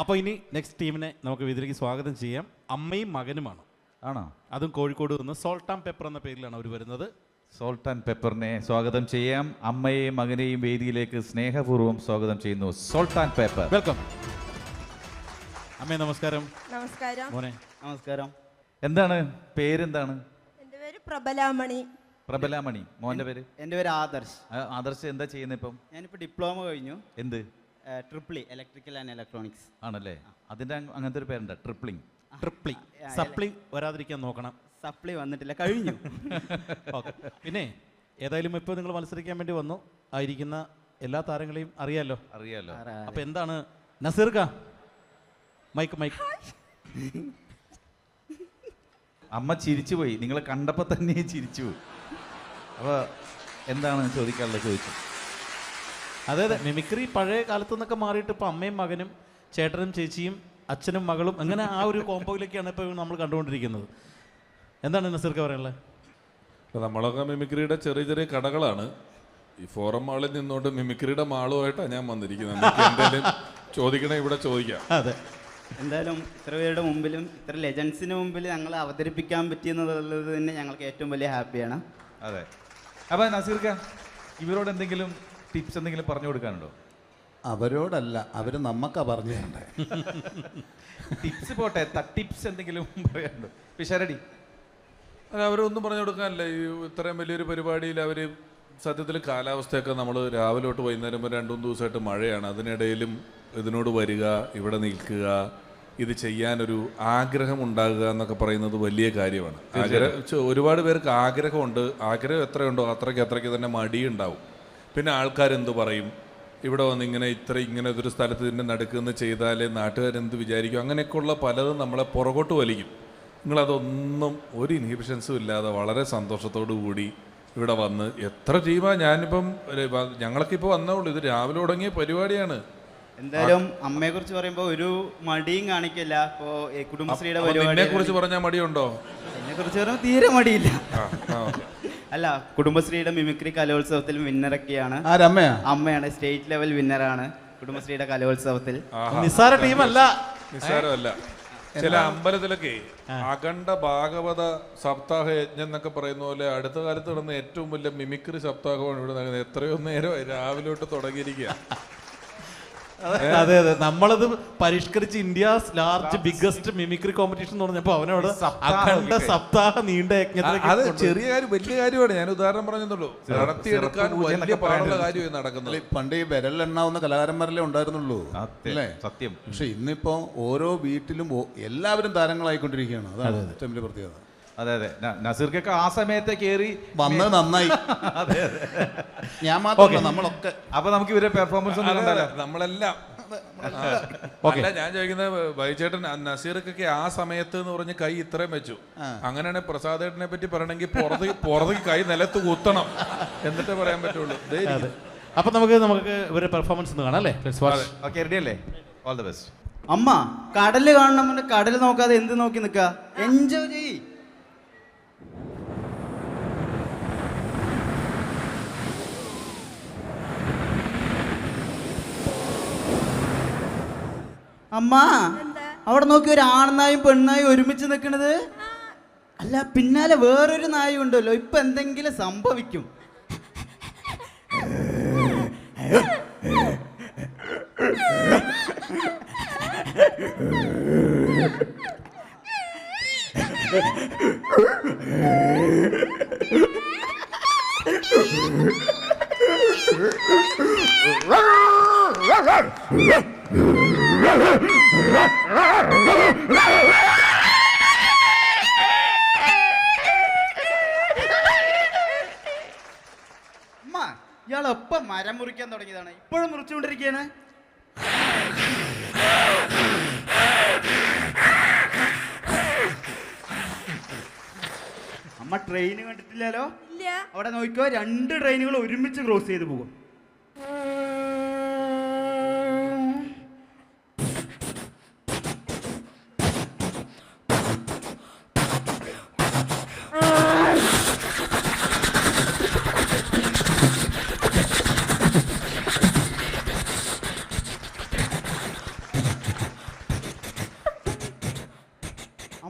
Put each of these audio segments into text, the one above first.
അപ്പോൾ ഇനി നെക്സ്റ്റ് ടീമിനെ നമുക്ക് ഇതിലേക്ക് സ്വാഗതം ചെയ്യാം. അമ്മയും മകനുമാണ്. ആണോ? അതും കോഴിക്കോട് നിന്ന് സോൾട്ട് ആൻഡ് പെപ്പർ എന്ന പേരിലാണ് അവർ വരുന്നത്. സോൾട്ട് ആൻഡ് പെപ്പറിനെ സ്വാഗതം ചെയ്യാം. അമ്മയെയും മകനെയും വേദിയിലേക്ക് സ്നേഹപൂർവ്വം സ്വാഗതം ചെയ്യുന്നു. Salt and pepper, welcome. അമ്മേ നമസ്കാരം. നമസ്കാരം. മോനെ നമസ്കാരം. എന്താണ് പേരെന്താണ്? എൻ്റെ പേര് പ്രബലാമണി. പ്രബലാമണി. മോൻ്റെ പേര്? എൻ്റെ പേര് ആദർശ്. ആദർശ് എന്താ ചെയ്യുന്നത് ഇപ്പം? ഞാനിപ്പോൾ ഡിപ്ലോമ കഴിഞ്ഞു. എന്ത്? Triple E, electrical and electronics. ആണല്ലേ? അതിൻ്റെ അങ്ങനത്തെ ഒരു പേരുണ്ട്, ട്രിപ്ലിംഗ്. ട്രിപ്ലി. സപ്ലി വരാതിരിക്കാൻ നോക്കണം. സപ്ലി വന്നിട്ടില്ല, കഴിഞ്ഞു. ഓക്കെ. പിന്നെ ഏതായാലും ഇപ്പോൾ നിങ്ങൾ മത്സരിക്കാൻ വേണ്ടി വന്നു. ആയിരിക്കുന്ന എല്ലാ താരങ്ങളെയും അറിയാലോ. അപ്പോൾ എന്താണ് നസീർക്ക? മൈക്ക്. അമ്മ ചിരിച്ചുപോയി, നിങ്ങളെ കണ്ടപ്പോൾ തന്നെ ചിരിച്ചുപോയി. അപ്പോൾ എന്താണ് ചോദിക്കാനുള്ളത്? ചോദിച്ചു. അതെ, മിമിക്രി പഴയ കാലത്തു നിന്നൊക്കെ മാറിയിട്ട് ഇപ്പോൾ അമ്മയും മകനും, ചേട്ടനും ചേച്ചിയും, അച്ഛനും മകളും, അങ്ങനെ ആ ഒരു കോമ്പോയിലേക്കാണ് ഇപ്പോൾ നമ്മൾ കണ്ടുകൊണ്ടിരിക്കുന്നത്. എന്താണ് നസീർക്ക് പറയാനുള്ളത്? നമ്മളൊക്കെ മിമിക്രിയുടെ ചെറിയ ചെറിയ കടകളാണ്. ഈ ഫോറം മാളിൽ നിന്നുകൊണ്ട് മിമിക്രിയുടെ മാളുമായിട്ടാണ് ഞാൻ വന്നിരിക്കുന്നത്. നമുക്ക് എന്തെങ്കിലും ചോദിക്കണേ ഇവിടെ ചോദിക്കാം. അതെ, എന്തായാലും ഇത്ര പേരുടെ മുമ്പിലും ഇത്ര ലെജൻസിന് മുമ്പിൽ ഞങ്ങൾ അവതരിപ്പിക്കാൻ പറ്റിയെന്നുള്ളത് തന്നെ ഞങ്ങൾക്ക് ഏറ്റവും വലിയ ഹാപ്പിയാണ്. അതെ. അപ്പോൾ നസീർക്ക, ഇവരോട് എന്തെങ്കിലും ടിപ്സ് എന്തെങ്കിലും പറഞ്ഞു കൊടുക്കാനുണ്ടോ? അവരോടല്ല, അവർ നമ്മക്കാ പറഞ്ഞു തരണ്ടേ. ടിപ്സ് പോട്ടെ, ടിപ്സ് എന്തെങ്കിലും പറയാനുണ്ടോ? പിഷാരടി. അല്ല, അവരൊന്നും പറഞ്ഞു കൊടുക്കാനല്ല. ഈ ഇത്രയും വലിയൊരു പരിപാടിയിൽ അവർ സത്യത്തിൽ കാലാവസ്ഥയൊക്കെ നമ്മൾ രാവിലെ തൊട്ട് വൈകുന്നേരം വരെ 2-3 ദിവസമായിട്ട് മഴയാണ്. അതിനിടയിലും ഇതിനോട് വരിക, ഇവിടെ നിൽക്കുക, ഇത് ചെയ്യാനൊരു ആഗ്രഹം ഉണ്ടാകുക എന്നൊക്കെ പറയുന്നത് വലിയ കാര്യമാണ്. ഒരുപാട് പേർക്ക് ആഗ്രഹമുണ്ട്. ആഗ്രഹം എത്രയുണ്ടോ അത്രയ്ക്ക് തന്നെ മടിയുണ്ടാവും. പിന്നെ ആൾക്കാരെന്ത് പറയും, ഇവിടെ വന്ന് ഇങ്ങനെ ഒരു സ്ഥലത്ത് ഇതിൻ്റെ നടുക്കുന്ന് ചെയ്താലേ നാട്ടുകാരെന്ത് വിചാരിക്കും, അങ്ങനെയൊക്കെയുള്ള പലതും നമ്മളെ പുറകോട്ട് വലിക്കും. നിങ്ങളതൊന്നും ഒരു ഇൻഹിബിഷൻസും ഇല്ലാതെ വളരെ സന്തോഷത്തോടു കൂടി ഇവിടെ വന്ന് എത്ര ടീമാണ്. ഞങ്ങളൊക്കെ ഇപ്പോൾ വന്നേ ഉള്ളൂ. ഇത് രാവിലെ തുടങ്ങിയ പരിപാടിയാണ്. എന്തായാലും അമ്മയെ കുറിച്ച് പറയുമ്പോൾ ഒരു മടിയും കാണിക്കില്ല. ഇപ്പോൾ കുടുംബശ്രീയുടെ പരിപാടിയെ കുറിച്ച് പറഞ്ഞാൽ മടിയുണ്ടോ? എന്നെ കുറിച്ച് പറയുമ്പോൾ തീരെ മടിയില്ല. അല്ല, കുടുംബശ്രീയുടെ മിമിക്രി കലോത്സവത്തിൽ വിന്നറൊക്കെയാണ്. അമ്മയാണ് സ്റ്റേറ്റ് ലെവൽ വിന്നറാണ് കുടുംബശ്രീയുടെ കലോത്സവത്തിൽ. നിസ്സാര ടീമല്ല, നിസ്സാരമല്ല. ചില അമ്പലത്തിലൊക്കെ അഖണ്ഡ ഭാഗവത സപ്താഹ യജ്ഞം എന്നൊക്കെ പറയുന്ന പോലെ അടുത്ത കാലത്ത് നടന്ന ഏറ്റവും വലിയ മിമിക്രി സപ്താഹമാണ് ഇവിടെ നടക്കുന്നത്. എത്രയോ നേരം രാവിലെ തൊട്ട് തുടങ്ങിയിരിക്കുക. അതെ, നമ്മളത് പരിഷ്കരിച്ച് India's large biggest mimicry competition എന്ന് പറഞ്ഞപ്പോൾ അവനോട് അഖണ്ഡ സപ്താഹ നീണ്ട യജ്ഞത്തിലേക്ക്. അത് ചെറിയ കാര്യം, വലിയ കാര്യമാണ്. ഞാൻ ഉദാഹരണം പറഞ്ഞതല്ലോ, നടത്തിയെടുക്കാൻ വലിയ പാടുള്ള കാര്യമായി നടക്കുന്നത്. പണ്ട് ഈ വിരലെണ്ണാവുന്ന കലാകാരന്മാരല്ലേ ഉണ്ടായിരുന്നുള്ളൂ, അല്ലേ? സത്യം. പക്ഷെ ഇന്നിപ്പോ ഓരോ വീട്ടിലും എല്ലാവരും താരങ്ങളായിക്കൊണ്ടിരിക്കുകയാണ്. അതാണ് ഏറ്റവും വലിയ പ്രത്യേകത. അതെ. നസീർക്കൊക്കെ ആ സമയത്തെ കയറി വന്നത് നന്നായി. ഞാൻ മാത്രമല്ല, നമ്മളൊക്കെ. അപ്പൊ നമുക്ക് ഇവരെ പെർഫോമൻസ് നമ്മളെല്ലാം അല്ല, ഞാൻ ചോദിക്കുന്നത് വൈചേട്ടൻ നസീർക്കൊക്കെ ആ സമയത്ത് എന്ന് പറഞ്ഞ് കൈ ഇത്രയും വെച്ചു. അങ്ങനെയാണെങ്കിൽ പ്രസാദേട്ടനെ പറ്റി പറയണമെങ്കിൽ പുറത്തേക്ക് കൈ നിലത്ത് കുത്തണം, എന്നിട്ടേ പറയാൻ പറ്റുള്ളൂ. അപ്പൊ നമുക്ക് ഇവരുടെ പെർഫോമൻസ് ഒന്ന് കാണാം, അല്ലേ? റെഡി അല്ലേ? All the best. അമ്മ കടല് കാണണം, കടല് നോക്കാതെ എന്ത് നോക്കി നിൽക്കുക? എൻജോയ് ചെയ്യ്. അമ്മ അവിടെ നോക്കി ഒരു ആൺനായും പെണ്ണായും ഒരുമിച്ച് നിൽക്കണത്. അല്ല, പിന്നാലെ വേറൊരു നായും ഉണ്ടല്ലോ. ഇപ്പൊ എന്തെങ്കിലും സംഭവിക്കും. അമ്മ, ഇയാൾ എപ്പം മരം മുറിക്കാൻ തുടങ്ങിയതാണ്? ഇപ്പോഴും മുറിച്ചുകൊണ്ടിരിക്കുകയാണ്. അമ്മ ട്രെയിൻ കണ്ടിട്ടില്ലല്ലോ? അവിടെ നോക്കിക്കോ, 2 ട്രെയിനുകൾ ഒരുമിച്ച് ക്രോസ് ചെയ്ത് പോകും.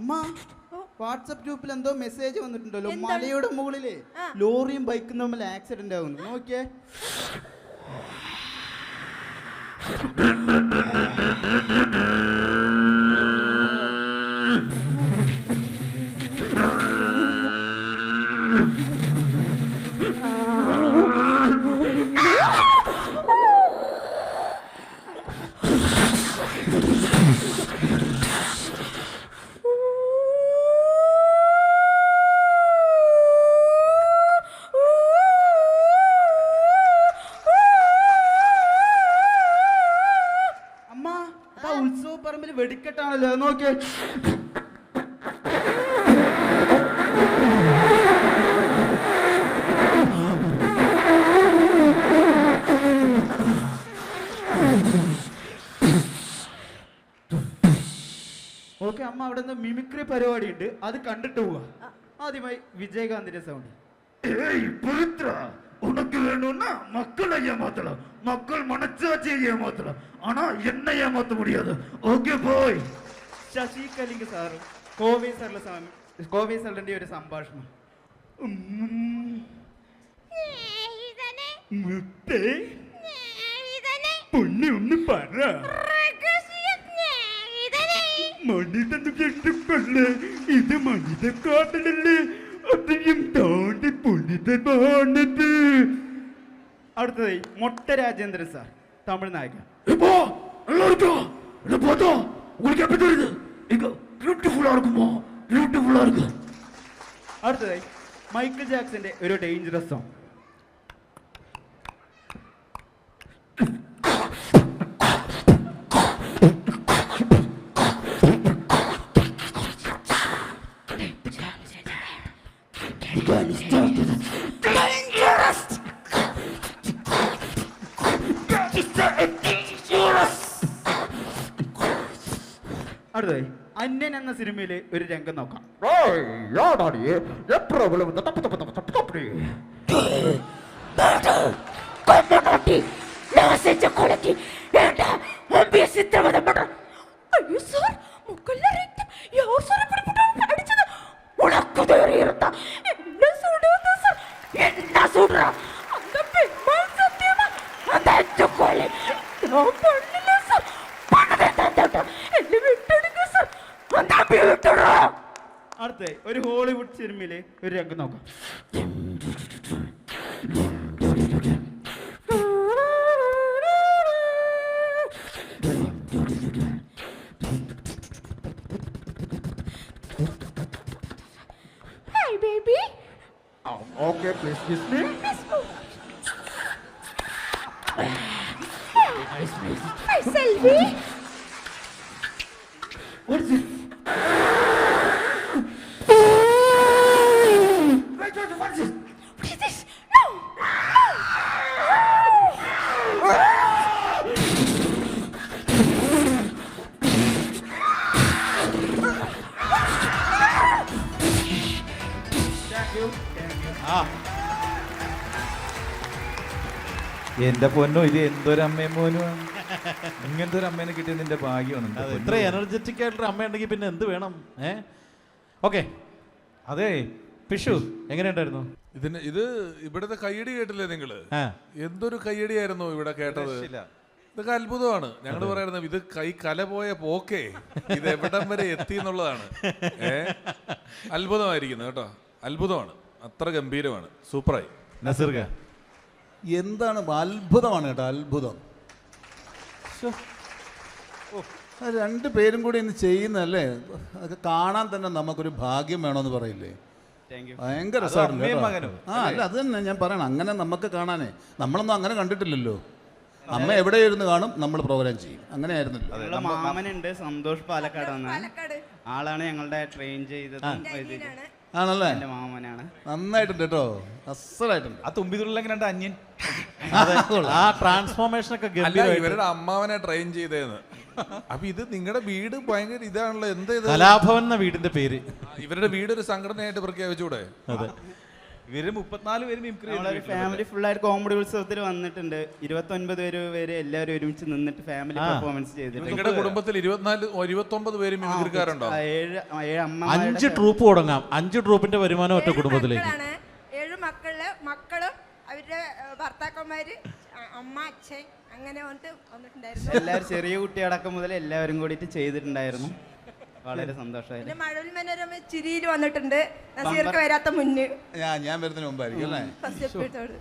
അമ്മ വാട്സപ്പ് ഗ്രൂപ്പിൽ എന്തോ മെസ്സേജ് വന്നിട്ടുണ്ടല്ലോ, എന്താണ്? മലയുടെ മുകളില് ആ. ലോറിയും ബൈക്കും തമ്മിൽ ആക്സിഡന്റ് ആകുന്നു. നോക്കിയേ. അമ്മ അതാ ഉത്സവ പറമ്പിൽ വെടിക്കെട്ടാണല്ലോ, അത് നോക്കിയേ. ഓക്കെ അമ്മ, അവിടെ നിന്ന് മിമിക്രി പരിപാടി ഉണ്ട്, അത് കണ്ടിട്ട് പോവാ. ആദ്യമായി വിജയകാന്തിന്റെ സൗണ്ട്. உனக்கு வேணும்னா மக்களை ஏமாத்தலாம், மக்கள் மனச்சாட்சியை ஏமாத்தலாம், ஆனா என்ன ஏமாத்த முடியாது. ஓகே போய். ശശി കലിംഗ് സാറും കോവി സാറിന്റെ ഒരു സംഭാഷണം. പൊന്നെ ഒന്ന് പറ, മണിതന്ന് കെട്ടിപ്പല്ലേ, ഇത് മണിത കാതലല്ലേ, അതെയും താണ്ടി പുനിതമാണത്. അടുത്തതായി മൊട്ട രാജേന്ദ്രൻ സാർ, തമിഴ് നായകൻ. இப்போ நல்லா இருக்கா? இதை பார்த்தா உங்களுக்கு எப்படி தெரியுது? இங்க பியூட்டிஃபுல்லா இருக்குமா? பியூட்டிஃபுல்லா இருக்கு. അടുത്തതായി മൈക്കിൾ ജാക്സന്റെ ഒരു ഡേഞ്ചറസ് സോങ്. അടുത്തതായി അന്യൻ എന്ന സിനിമയിലെ ഒരു രംഗം നോക്കാം. അടുത്തതായി ഒരു ഹോളിവുഡ് സിനിമയിലെ ഒരു രംഗം നോക്കാം. Hi, baby. Okay, please kiss me. Hi, Selvi. What is it? Wait, what is it? What is this? No. എന്റെ പൊന്നോ, ഇത് എന്തൊരു അമ്മയും മോനുമാണ്. ഇങ്ങനത്തെ ഒരു അമ്മേനെ കിട്ടിയത് നിന്റെ ഭാഗ്യമാണ്. എന്റെ അതെ, പൊന്നോ. ഇത്ര എനർജറ്റിക് ആയിട്ടൊരു അമ്മ ഉണ്ടെങ്കിൽ പിന്നെ എന്ത് വേണം? ഓക്കെ, അതെ പിഷു എങ്ങനെയുണ്ടായിരുന്നു? ഇത് ഇവിടുത്തെ കയ്യടി കേട്ടില്ലേ നിങ്ങള്? ആ, എന്തൊരു കയ്യടിയായിരുന്നു ഇവിടെ കേട്ടത്. രക്ഷയില്ല. ഇതൊക്കെ അത്ഭുതമാണ്. ഞങ്ങൾ പറയുന്നത് ഇത് കല പോയ പോക്കേ ഇത് എവിടം വരെ എത്തി എന്നുള്ളതാണ്. അത്ഭുതമായിരിക്കുന്നു കേട്ടോ, അത്ഭുതമാണ്, അത്ര ഗംഭീരമാണ്, സൂപ്പറായി. നസീർക്ക എന്താണ് അത്ഭുതമാണ് കേട്ടോ, അത്ഭുതം. രണ്ട് പേരും കൂടി ഇന്ന് ചെയ്യുന്നല്ലേ, അതൊക്കെ കാണാൻ തന്നെ നമുക്കൊരു ഭാഗ്യം വേണമെന്ന് പറയില്ലേ. ഭയങ്കര രസമായിട്ടുണ്ട് അമ്മയും കേട്ടോ. മകനും. അല്ല അത് തന്നെ ഞാൻ പറയണം, അങ്ങനെ നമുക്ക് കാണാനേ, നമ്മളൊന്നും അങ്ങനെ കണ്ടിട്ടില്ലല്ലോ. അമ്മ എവിടെയിരുന്ന് കാണും, നമ്മൾ പ്രോഗ്രാം ചെയ്യും, അങ്ങനെ ആയിരുന്നല്ലോ. ഞങ്ങളുടെ മാമനുണ്ട് സന്തോഷ് പാലക്കാട് വന്ന പാലക്കാട് ആളാണ് ഞങ്ങളുടെ ട്രെയിൻ ചെയ്തതും ഡൽഹിയിലാണ്. ആണല്ലേ, എന്റെ മാമനാണ്. നന്നായിട്ടുണ്ട് കേട്ടോ, അസലായിട്ടുണ്ട്. ആ തുമ്പിതുള്ള രണ്ട് അന്യൻ. ആ ട്രാൻസ്ഫോർമേഷൻ ഒക്കെ അല്ല, ഗംഭീരമായിട്ട്. ഇവരുടെ അമ്മാവനെ ട്രെയിൻ ചെയ്തേന്ന്. അപ്പൊ ഇത് നിങ്ങളുടെ വീട് ഭയങ്കര ഇതാണല്ലോ, എന്താ ഇത്? കലാഭവൻ എന്ന വീടിന്റെ പേര്. ഇവരുടെ വീട് ഒരു സംഘടനയായിട്ട് പ്രഖ്യാപിച്ചൂടെ? അതെ, ഇവര് 34 പേര് മിമിക്രി നമ്മളൊരു ഫാമിലി ഫുള്ളായിട്ട് കോമഡി ഉത്സവത്തിൽ വന്നിട്ടുണ്ട്. 29 പേര് എല്ലാവരും ഒരുമിച്ച് നിന്നിട്ട് ഫാമിലി പെർഫോമൻസ് ചെയ്തിട്ടുണ്ട്. നിങ്ങളുടെ കുടുംബത്തിൽ 29 പേര് മിമിക്രിക്കാരുണ്ടോ? 7 അമ്മ 5 ട്രൂപ്പ് തുടങ്ങാം. 5 ട്രൂപ്പിന്റെ വരുമാനം ഒറ്റ കുടുംബത്തിലേക്ക്. 7 മക്കളും അവരുടെ ഭർത്താക്കന്മാര്, അമ്മ, അച്ഛൻ അങ്ങനെ വന്നിട്ടുണ്ടായിരുന്നു. എല്ലാവരും ചെറിയ കുട്ടിയടക്കം മുതൽ എല്ലാവരും കൂടിയിട്ട് ചെയ്തിട്ടുണ്ടായിരുന്നു. വളരെ സന്തോഷമായിരുന്നു. പിന്നെ മഴവിൽ മനോരമ ചിരിയിൽ വന്നിട്ടുണ്ട്. നസീർക്ക് വരാത്ത മുന്നേ ഞാൻ വരുന്നതിന് മുമ്പായിരിക്കും അല്ലേ? First episode.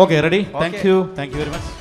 Okay, ready. Thank you very much.